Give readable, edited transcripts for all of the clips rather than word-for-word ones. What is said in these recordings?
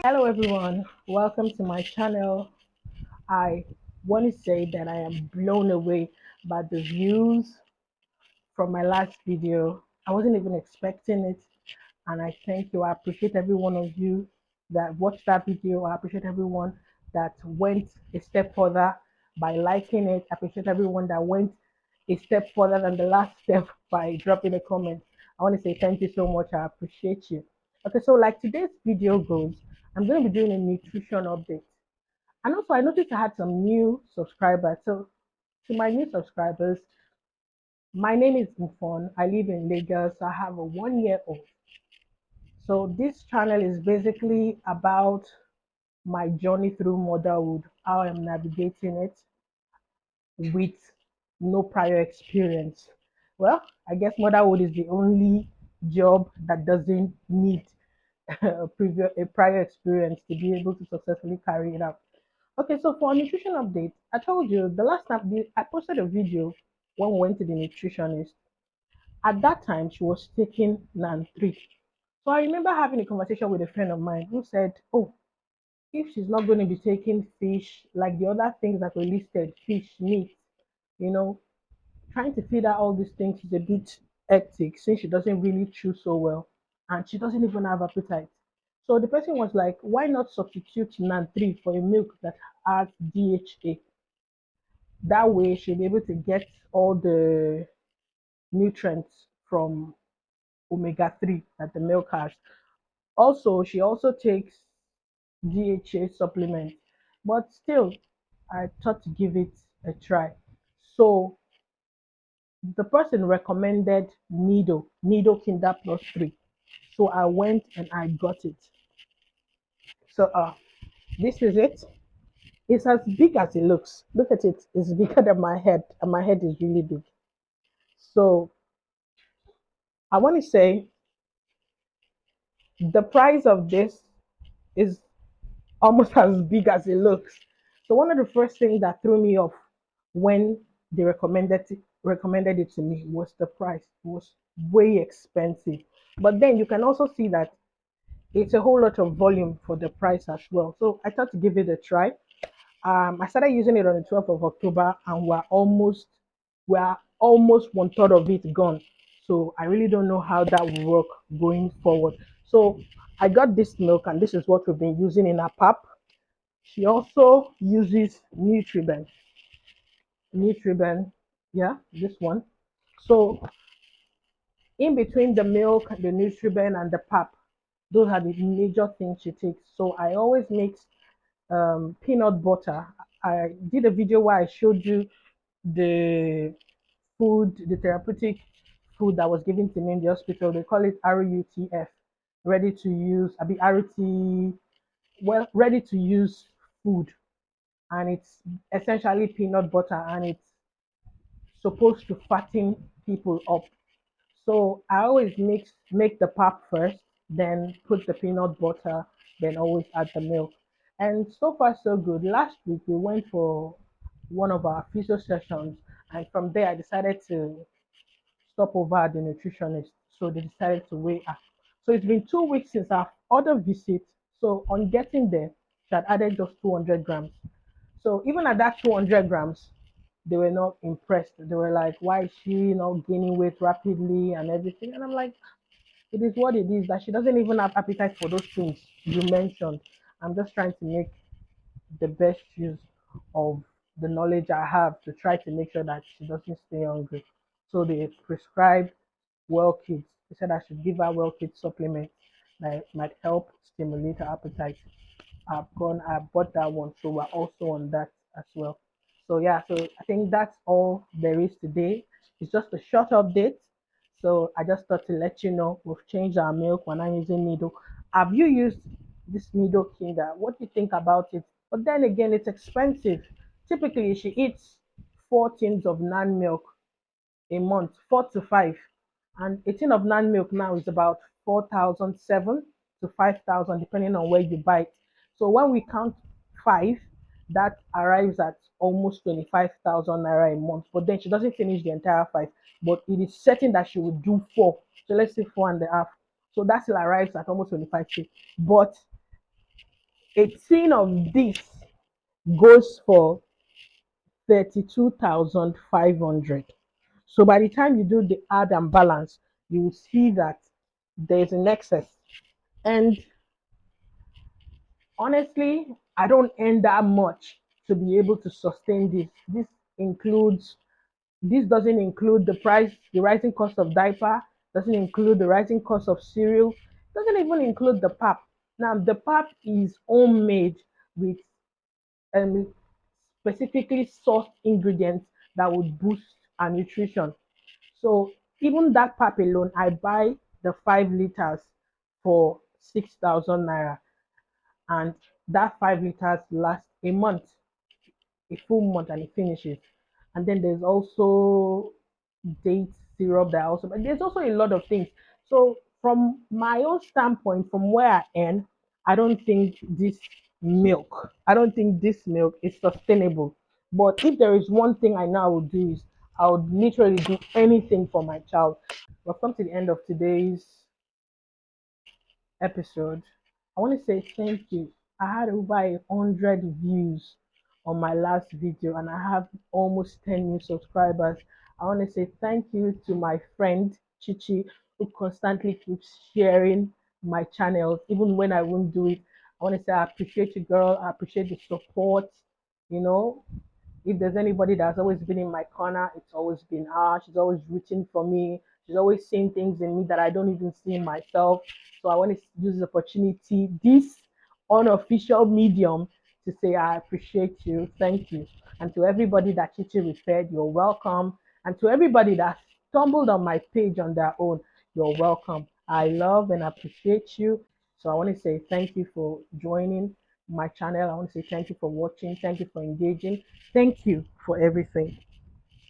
Hello everyone, welcome to my channel. I want to say that I am blown away by the views from my last video. I wasn't even expecting it, and I thank you. I appreciate every one of you that watched that video. I appreciate everyone that went a step further by liking it. I appreciate everyone that went a step further than the last step by dropping a comment. I want to say thank you so much. I appreciate you. Okay, so like today's video goes, I'm going to be doing a nutrition update. And also, I noticed I had some new subscribers. So, to my new subscribers, my name is Mfon. I live in Lagos. I have a 1 year old. So, this channel is basically about my journey through motherhood, how I'm navigating it with no prior experience. Well, I guess motherhood is the only job that doesn't need a prior experience to be able to successfully carry it out. Okay, so for nutrition update, I told you the last time I posted a video when we went to the nutritionist. At that time, she was taking NAN 3. So I remember having a conversation with a friend of mine who said, oh, if she's not going to be taking fish like the other things that were listed, fish, meat, you know, trying to feed her all these things is a bit hectic since she doesn't really chew so well and she doesn't even have appetite. So the person was like, why not substitute NAN 3 for a milk that has DHA? That way she'll be able to get all the nutrients from omega 3 that the milk has. Also, she also takes DHA supplement, but still, I thought to give it a try. So the person recommended Nido Kinder Plus 3. So I went and I got it. So this is it. It's as big as it looks. Look at it. It's bigger than my head, and my head is really big. So I want to say the price of this is almost as big as it looks. So one of the first things that threw me off when they recommended it to me was the price. It was way expensive. But then you can also see that it's a whole lot of volume for the price as well. So I thought to give it a try. I started using it on the 12th of October, and we're almost one third of it gone. So I really don't know how that will work going forward. So I got this milk, and this is what we've been using in our pap. She also uses Nutriben, yeah, this one. So in between the milk, the Nutriben, and the pap, those are the major things she takes. So I always mix peanut butter. I did a video where I showed you the the therapeutic food that was given to me in the hospital. They call it RUTF, ready to use, I mean RUT, well, ready to use food. And it's essentially peanut butter and it's supposed to fatten people up. So I always make the pap first, then put the peanut butter, then always add the milk. And so far so good. Last week we went for one of our physio sessions, and from there I decided to stop over at the nutritionist. So they decided to weigh her. So it's been 2 weeks since our other visit. So on getting there, she had added just 200 grams. So even at that 200 grams, they were not impressed. They were like, why is she not gaining weight rapidly and everything? And I'm like, it is what it is, that she doesn't even have appetite for those things you mentioned. I'm just trying to make the best use of the knowledge I have to try to make sure that she doesn't stay hungry. So they prescribed well kids. They said I should give her well kids supplement that might help stimulate her appetite. I bought that one, so we're also on that as well. So yeah, so I think that's all there is today. It's just a short update. So I just thought to let you know we've changed our milk. We're not using needle. Have you used this needle kinder? What do you think about it? But then again, it's expensive. Typically, she eats 4 tins of nan milk a month, 4 to 5. And a tin of nan milk now is about 4,007 to 5,000, depending on where you buy it. So when we count five, that arrives at almost 25,000 naira a month. But then she doesn't finish the entire five, but it is certain that she will do four. So let's say four and a half. So that still arrives at almost 25K. But a tin of this goes for 32,500. So by the time you do the add and balance, you will see that there's an excess. And honestly, I don't earn that much to be able to sustain this. Includes this doesn't include the rising cost of diaper, doesn't include the rising cost of cereal, doesn't even include the pap. Now the pap is homemade with um, specifically sourced ingredients that would boost our nutrition. So even that pap alone, I buy the 5 liters for 6,000 naira, and that 5 liters lasts a full month, and it finishes. And then there's also date syrup that also, but there's also a lot of things. So from my own standpoint, from where I am, I don't think this milk is sustainable. But if there is one thing I know I would do is I would literally do anything for my child. We've come to the end of today's episode. I want to say thank you. I had over 100 views on my last video, and I have almost 10 new subscribers. I want to say thank you to my friend Chichi, who constantly keeps sharing my channels even when I won't do it. I want to say I appreciate you, girl. I appreciate the support. You know, if there's anybody that's always been in my corner, it's always been her. She's always rooting for me. She's always seeing things in me that I don't even see in myself. So I want to use this opportunity, this unofficial medium, to say I appreciate you. Thank you. And to everybody that Chichi referred, you're welcome. And to everybody that stumbled on my page on their own, you're welcome. I love and appreciate you. So I want to say thank you for joining my channel. I want to say thank you for watching. Thank you for engaging. Thank you for everything.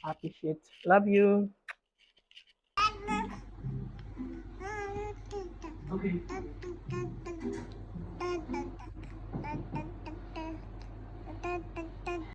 I appreciate. Love you. Okay.